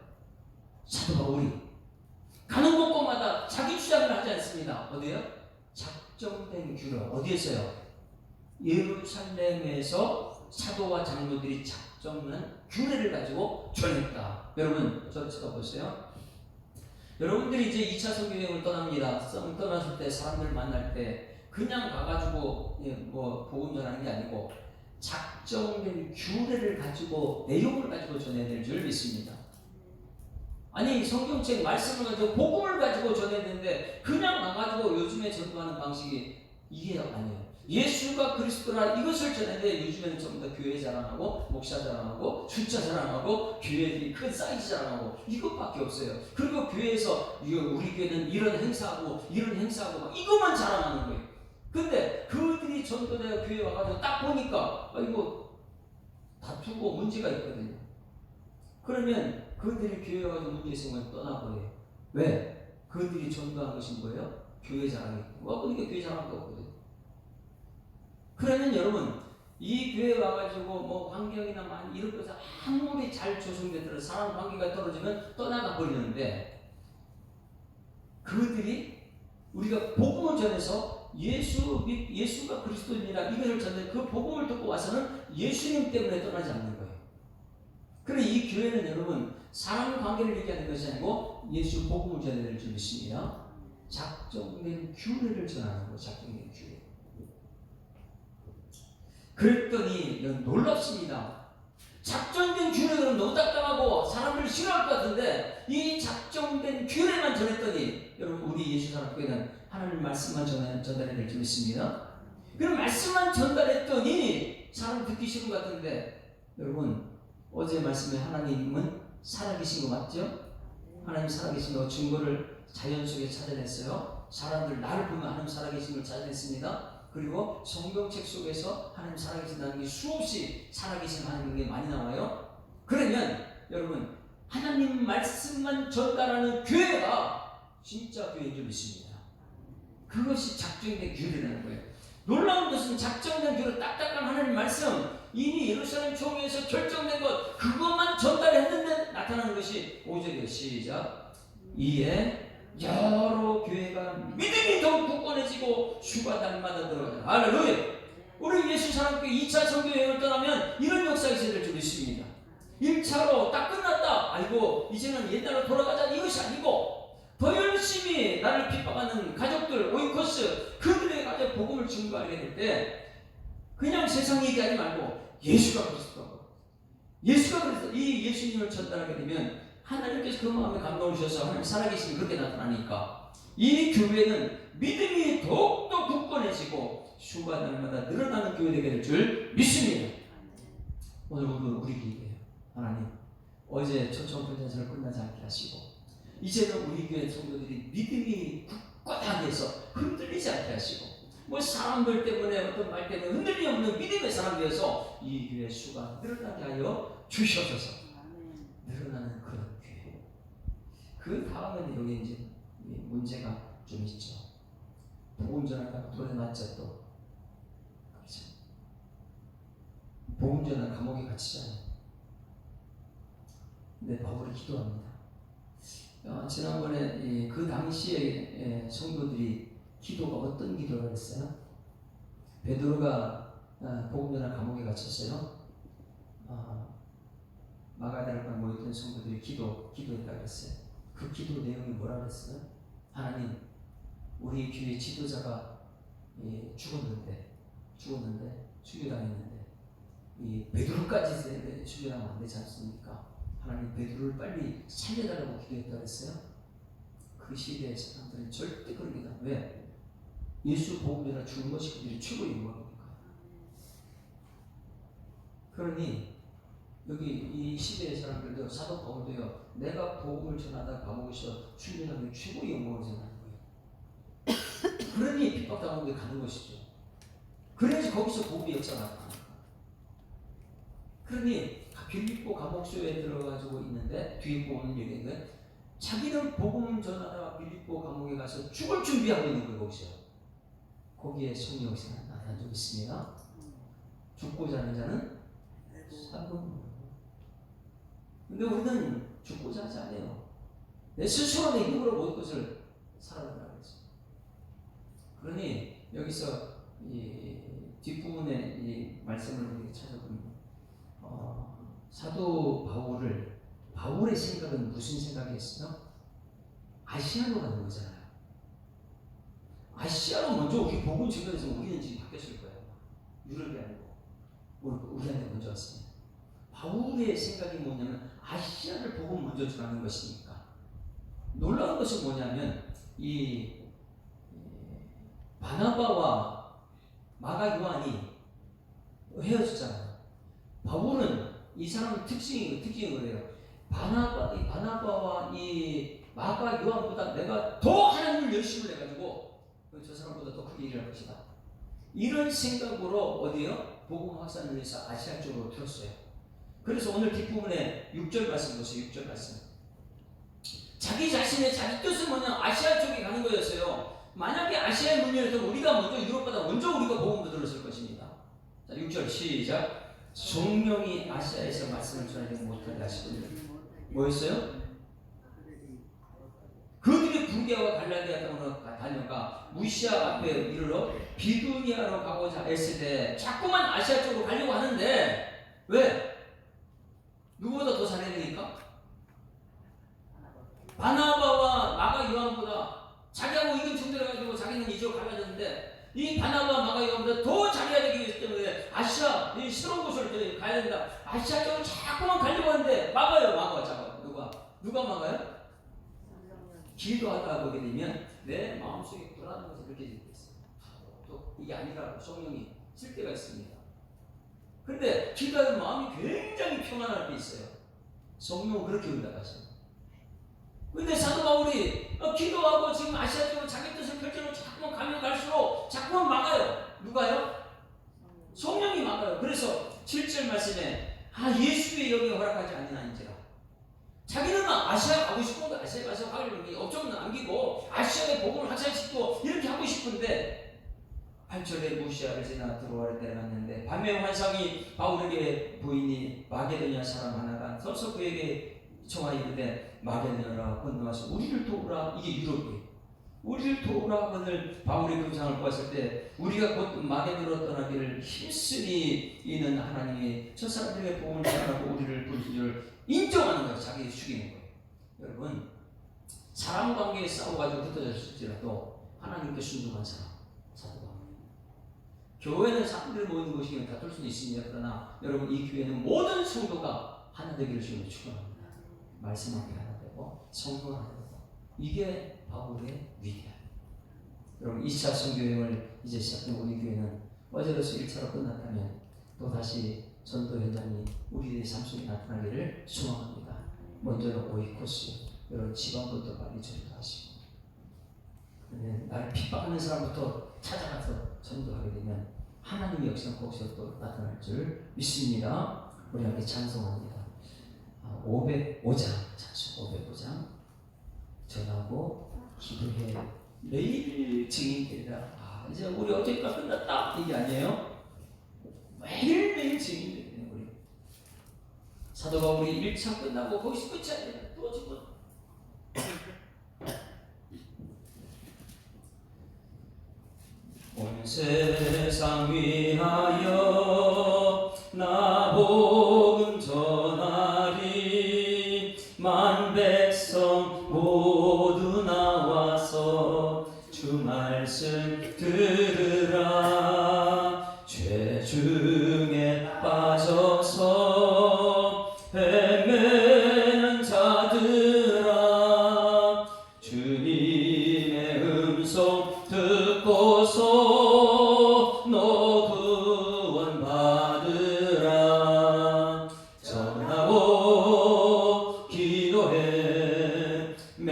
사도 바울이 가는 곳곳마다 자기 주장을 하지 않습니다. 어디요? 작정된 규례. 어디에서요? 예루살렘에서 사도와 장로들이 작정한 규례를 가지고 전했다. 여러분 저를 쳐다보세요. 여러분들이 이제 2차 선교여행을 떠납니다. 떠났을 때 사람들 만날 때 그냥 가가지고 뭐 복음 전하는 게 아니고 작정된 규례를 가지고 내용을 가지고 전해야 될 줄 믿습니다. 아니 성경책 말씀을 가지고 복음을 가지고 전했는데 그냥 가가지고 요즘에 전도하는 방식이 이게 아니에요. 예수가 그리스도라 이것을 전했는데 요즘에는 전부 다 교회 자랑하고 목사 자랑하고 숫자 자랑하고 교회들이 큰 사이즈 자랑하고 이것밖에 없어요. 그리고 교회에서 우리 교회는 이런 행사하고 이런 행사하고 막 이것만 자랑하는 거예요. 근데 그들이 전도대가 교회 와가지고 딱 보니까 이거 다투고 문제가 있거든요. 그러면 그들이 교회 와가지고 문제 있으면 떠나버려요. 왜? 그들이 전도한 것이 뭐예요? 교회 자랑이 있고 보니까 교회 자랑도 없거든요. 그러면 여러분 이 교회 와가지고 뭐 환경이나 많이 이런 것을 아무리 잘 조성되더라도 사람 관계가 떨어지면 떠나가 버리는데 그들이 우리가 복음을 전해서 예수가 그리스도인이라 이것을 전해 그 복음을 듣고 와서는 예수님 때문에 떠나지 않는 거예요. 그래 이 교회는 여러분 사람 관계를 얘기하는 것이 아니고 예수 복음을 전해야 될 줄 믿습니다. 작정된 규례를 전하는 거예요. 작정된 규례. 그랬더니 놀랍습니다. 작정된 규례는 너무 딱딱하고 사람들이 싫어할 것 같은데 이 작정된 규례만 전했더니 여러분 우리 예수 사람교회는 하나님 말씀만 전달해야 될 줄 믿습니다. 그럼 말씀만 전달했더니 사람 듣기 싫은 것 같은데 여러분 어제 말씀에 하나님은 살아계신 거 맞죠? 하나님 살아계신 거 증거를 자연 속에 찾아냈어요. 사람들 나를 보면 하나님 살아계신 걸 찾아냈습니다. 그리고 성경책 속에서 하나님 살아계신다는 게 수없이 살아계신 하나님의 게 많이 나와요. 그러면 여러분 하나님 말씀만 전달하는 교회가 진짜 교회인 줄 믿습니다. 그것이 작정된 규례라는 거예요. 놀라운 것은 작정된 규례 딱딱한 하나님 말씀 이미 예루살렘 총회에서 결정된 것 그것만 전달했는데 나타나는 것이 5절이에요. 시작. 이에 여러 교회가 믿음이 더욱 굳건해지고 주가 날마다 들어가다. 할렐루야. 우리 예수 사람교회 2차 선교여행을 떠나면 이런 역사가 있어야 될 줄 믿습니다. 1차로 딱 끝났다. 아이고 이제는 옛날로 돌아가자 이것이 아니고 더 열심히 나를 핍박하는 가족들 오이코스 그들에게 가져 복음을 증거하게 될 때 그냥 세상 얘기하지 말고 예수가 그리스도 예수가 그리스도 이 예수님을 전달하게 되면 하나님께서 그 마음에 감동을 주셔서 하나님 살아계심이 그렇게 나타나니까 이 교회는 믿음이 더욱더 굳건해지고 수가 날마다 늘어나는 교회가 될 줄 믿습니다. 오늘 우리 기도예요. 하나님 어제 초청편찬서를 끝나지 않게 하시고 이제는 우리 교회 성도들이 믿음이 굳건하게 해서 흔들리지 않게 하시고 뭐 사람들 때문에 어떤 말 때문에 흔들림 없는 믿음의 사람 되어서 이 교회 수가 늘어나게 하여 주셔서 늘어나는 그런 교회. 그 다음에는 여기 이제 문제가 좀 있죠. 복음 전하다가 돌에 맞죠 또. 그렇죠. 복음 전하 감옥에 갇히잖아요. 근데 바울이 기도합니다. 지난번에 그 당시에 성도들이 기도가 어떤 기도를 했어요? 베드로가 복음 전하 감옥에 갇혔어요. 마가다락과 모였던 성도들이 기도했다고 했어요. 그 기도 내용이 뭐라고 했어요? 하나님, 우리 교회 지도자가 죽었는데 죽여당했는데 이 베드로까지 죽여당하면 안 되지 않습니까? 하나님 베드로를 빨리 살려달라고 기도했다고 했어요. 그 시대의 사람들은 절대 그럽니다. 왜? 예수 복음이라 죽은 것이 그들이 최고의 영광이니까. 그러니 여기 이 시대의 사람들도 사도 바울도요, 내가 복음을 전하다 감옥에서 출근하는 최고의 영광을 전하는 거예요. 그러니 핍박당한 데 가는 것이죠. 그래야지 거기서 복음의 역사가 나타나니까. 그러니 빌립보 감옥소에 들어가지고 있는데 뒤에 보면 얘기인데 자기는 복음 전하다가 빌립보 감옥에 가서 죽을 준비하고 있는 거예요. 거기서. 거기에 성령 역사가 나타난 적이 있습니다. 죽고자 하는 자는 살고. 근데 우리는 죽고자 하지 않아요. 내 스스로 내 힘으로 모든 것을 살아가라고 했어요. 그러니 여기서 이 뒷부분에 이 말씀을 우리가 찾아보면 사도 바울의 생각은 무슨 생각이었어요? 아시아로 가는 거잖아요. 아시아로 먼저 우리 복음 전해서 우리는 지금 바뀌었을 거예요. 유럽이 아니고 우리한테 먼저 왔습니다. 바울의 생각이 뭐냐면 아시아를 복음 먼저 전하는 것이니까. 놀라운 것은 뭐냐면 이 바나바와 마가 요한이 헤어졌잖아요. 바울은 이 사람 특징이 그래요. 바나바와 이 마가 요한보다 내가 더 하나님을 열심을 해가지고 저 사람보다 더 크게 일할 것이다. 이런 생각으로 어디요? 복음 확산을 위해서 아시아 쪽으로 틀었어요. 그래서 오늘 뒷부분에 6절 말씀 보세요. 6절 말씀. 자기 뜻은 뭐냐? 아시아 쪽에 가는 거였어요. 만약에 아시아의 문이 열렸다면 우리가 먼저 유럽보다 먼저 우리가 복음을 들었을 것입니다. 자, 6절 시작. 성령이 아시아에서 말씀을 전하지 못하게 하시거든요. 뭐였어요? 그들이 불개와 갈라디아 땅으로 다녀가 무시아 앞에 이르러 비두니아로 가고자 했을 때 자꾸만 아시아 쪽으로 가려고 하는데 왜? 누구보다 더 잘해야 되니까? 바나바와 마가 요한보다 자기하고 의견 충돌해가지고 자기는 이쪽으로 갈라졌는데 이 바나바와 마가 요한보다 더 잘해야 되기 때문에 아시아, 이 새로운 곳으로 가야 된다. 아시아 쪽으로 자꾸만 가려고 하는데 막아요. 누가 막아요? 기도하다 보게 되면 내 마음속에 불안한 것이 그렇게 있어요. 또 이게 아니라고 성령이 쓸 때가 있습니다. 그런데 기도하는 마음이 굉장히 평안할 때 있어요. 성령은 그렇게 응답하세요. 근데 사도 바울이 기도하고 지금 아시아 쪽으로 자기 뜻을 펼쳐놓고 자꾸만 가면 갈수록 자꾸만 막아요. 누가요? 성령이 막아요. 그래서 7절 말씀에 예수의 영이 허락하지 아니하니라. 자기는 아시아 가고 싶은 거 아시아 가서 하려는 게 업적을 남기고 아시아의 복음을 확산시키고 이렇게 하고 싶은데 8절에 무시아를 지나 들어와를 때려놨는데 밤의 환상이 바울에게 보이니 마게도냐 사람 하나가 서서 그에게 청하여 이르되 마게도냐라 건너와서 우리를 도우라. 이게 유럽이에요. 우리를 도우라 하거늘 바울의 금상을 보았을 때 우리가 곧 마게도로 떠나기를 힘쓰니 이는 하나님이 저 사람들에게 복음을 전하고 우리를 부르신 줄 인정하는 거예요. 자기 죽이는 거예요. 여러분 사람 관계에 싸워가지고 흩어졌을지라도 하나님께 순종한 사람 사도가 교회는 사람들 모이는 곳이면 다툴 수는 있습니다. 그러나 여러분 이 교회는 모든 성도가 하나 되기를 주님을 축원합니다. 말씀하게 하나 되고 성도가 하나 되고 이게 바울의 위대함. 여러분 2차 선교여행을 이제 시작된 우리 교회는 어제로서 1차로 끝났다면 또다시 전도 현장이 우리들의 삶 속에 나타나기를 소망합니다. 먼저는 오이코스, 여러분 지방부터 빨리 전도하시고 나를 핍박하는 사람부터 찾아가서 전도하게 되면 하나님의 역사는 거기서 또 나타날 줄 믿습니다. 우리 함께 찬송합니다. 505장 찬송 505장 전하고 기도해 매일 증인되리라. 이제 우리 어제가 끝났다 이게 아니에요. 매일매일 증인되는 우리 사도 바울이 1차 끝나고 거기서 끝이 아니라 또 지금 온 세상 위하여 나 복음 전하리. 만 백성 모두 나와서 주 말씀 들으라. 죄 중에 빠져서 헤매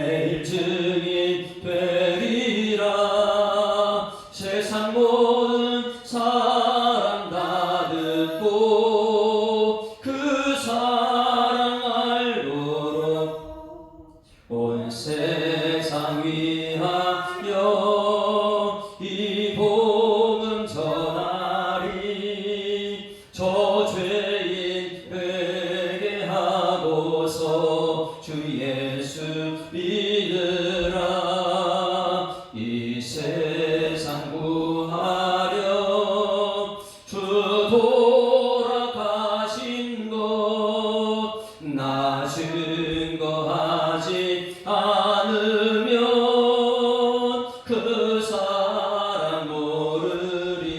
매일 증인 되리라. 세상 모든 사람 다 듣고 그 사랑 알도록 온 세상 위하여 이 복음 전하리. 저 죄인 회개하고서 주 예수 믿으라. 이 세상 구하려 주 돌아가신 것 나 증거하지 않으면 그 사람 모르리.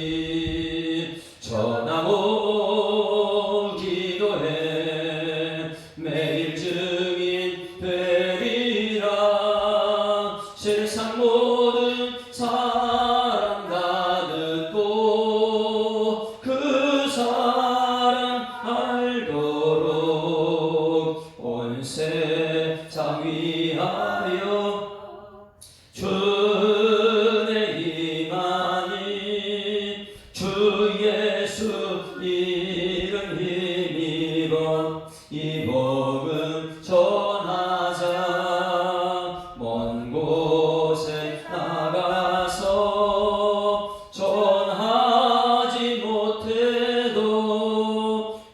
전하고 기도해 매일 증인 되리라. 세상 모든 사람 다 듣고 그 사랑 알도록 온 세상 위하여 주의 임하니. 주 예수 이름 힘입어 이 복음 전하자. 먼 곳에 나가서 전하지 못해도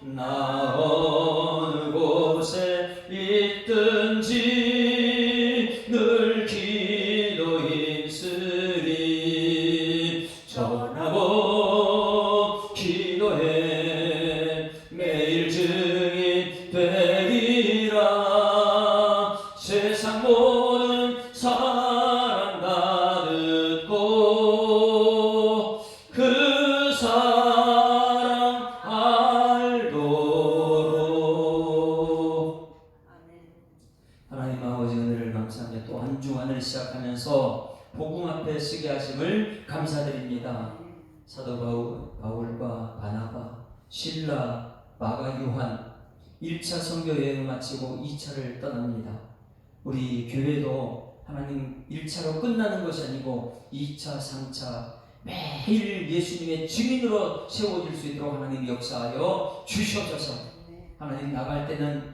나 어느 곳에 있든지 늘 기도 힘쓰리. 전하고 기도해 매일 증인 되리라. 세상 모든 사람 다 듣고 그 사랑 알도록. 하나님 아버지 은혜를 감사하며 또 한 주간을 시작하면서 복음 앞에 서게 하심을 감사드립니다. 사도 바울과 바나바, 실라, 마가, 요한 1차 선교 여행을 마치고 2차를 떠납니다. 우리 교회도 하나님 1차로 끝나는 것이 아니고 2차, 3차 매일 예수님의 증인으로 세워질 수 있도록 하나님 역사하여 주시옵소서. 하나님 나갈 때는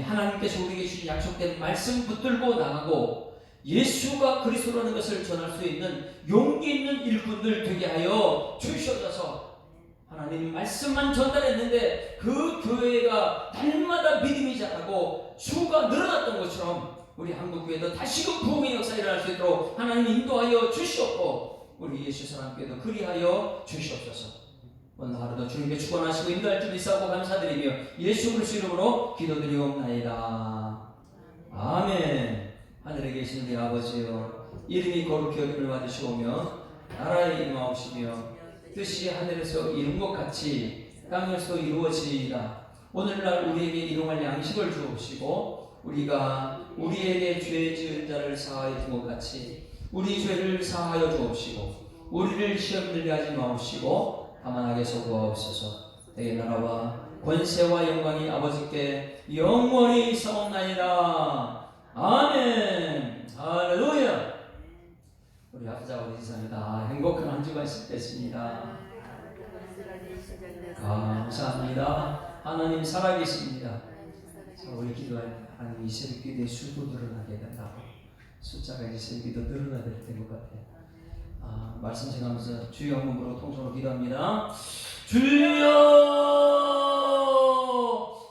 하나님께서 우리에게 주신 약속된 말씀 붙들고 나가고 예수가 그리스도라는 것을 전할 수 있는 용기 있는 일꾼들 되게 하여 주시옵소서. 하나님 말씀만 전달했는데 그 교회가 날마다 믿음이 자라고 수가 늘어났던 것처럼 우리 한국교회도 다시금 부흥의 역사 일어날 수 있도록 하나님 인도하여 주시옵고 우리 예수 사랑교회도 그리하여 주시옵소서. 오늘 하루도 주님께 축원하시고 인도할 줄 믿사오고 감사드리며 예수 그리스도 이름으로 기도드리옵나이다. 아멘. 하늘에 계신 우리 아버지여, 이름이 거룩히 여김을 받으시오며 나라의 임하옵시며 뜻이 하늘에서 이룬 것 같이 땅에서 이루어지이다. 오늘날 우리에게 일용할 양식을 주옵시고 우리가 우리에게 죄 지은 자를 사하여 준 것 같이 우리 죄를 사하여 주옵시고 우리를 시험 들게 하지 마옵시고 다만 악에서 구하옵소서. 내게 나라와 권세와 영광이 아버지께 영원히 있사옵나이다. 아멘. 할렐루야. 우리 아버지와 우리 세상에 다 행복한 한 주가 됐습니다. 감사합니다. 하나님 살아계십니다. 우리 기도할 때 하나님 이 새벽 기도의 수도 늘어나게 된다고. 숫자가 이제 새벽 기도 늘어나야 될 것 같아요. 말씀 생각하면서 주여 한 몸으로 통성으로 기도합니다. 주여,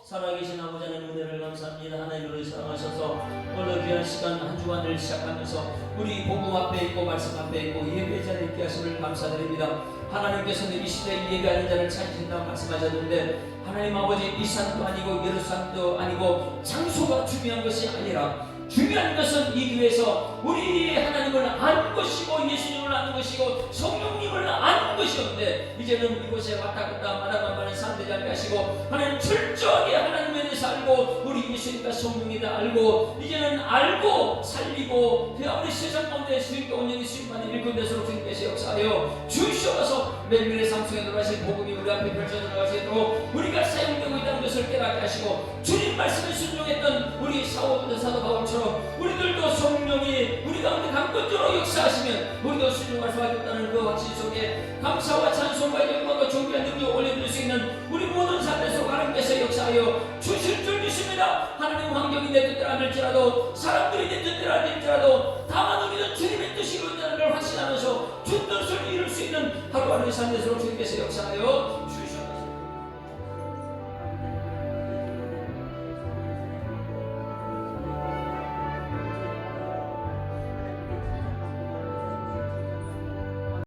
살아계신 아버지 하나님 은혜를 감사합니다. 하나님 우리를 사랑하셔서 오늘 귀한 시간 한 주간을 시작하면서 우리 복음 앞에 있고 말씀 앞에 있고 예배 자리에 있게 하심을 감사드립니다. 하나님께서는 이 시대에 예배하는 자를 찾으신다고 말씀하셨는데 하나님 아버지 이 산도 아니고 예루살렘도 아니고 장소가 중요한 것이 아니라 중요한 것은 이 교회에서 우리 하나님을 아는 것이고 예수님을 아는 것이고 성령님을 아는 것이었는데 이제는 이곳에 왔다 갔다 마다마다는 사람들이 알게 하시고 하나님 철저하게 하나님에 대해서 알고 우리 예수님과 성령이다 알고 이제는 알고 살리고 드리고 그 아무리 세상 가운데 주님께 온전히 수임받는 일꾼되도록 주님께서 역사하여 주시옵소서. 매일매일의 삶 속에 들어가신 복음이 우리 앞에 펼쳐 들어가시도록 우리가 사용되고 있다는 것을 깨닫게 하시고 주님 말씀에 순종했던 우리 사도 바울처럼 우리들도 성령이 우리 가운데 강건적으로 역사하시면 우리도 순종할 수밖에 없다는 그 확신 속에 감사와 찬송과 영광과 존귀한 능력을 올려드릴 수 있는 우리 모든 삶에 속 하나님께서 역사하여 주실 줄 믿습니다. 하나님 환경이 내 뜻대로 아닐지라도 사람들이 내 뜻대로 아닐지라도 다만 우리는 주님의 뜻이 이루어진다는 걸 확신하면서 주 뜻을 이룰 수 있는 하루하루의 삶에서 주님께서 역사하여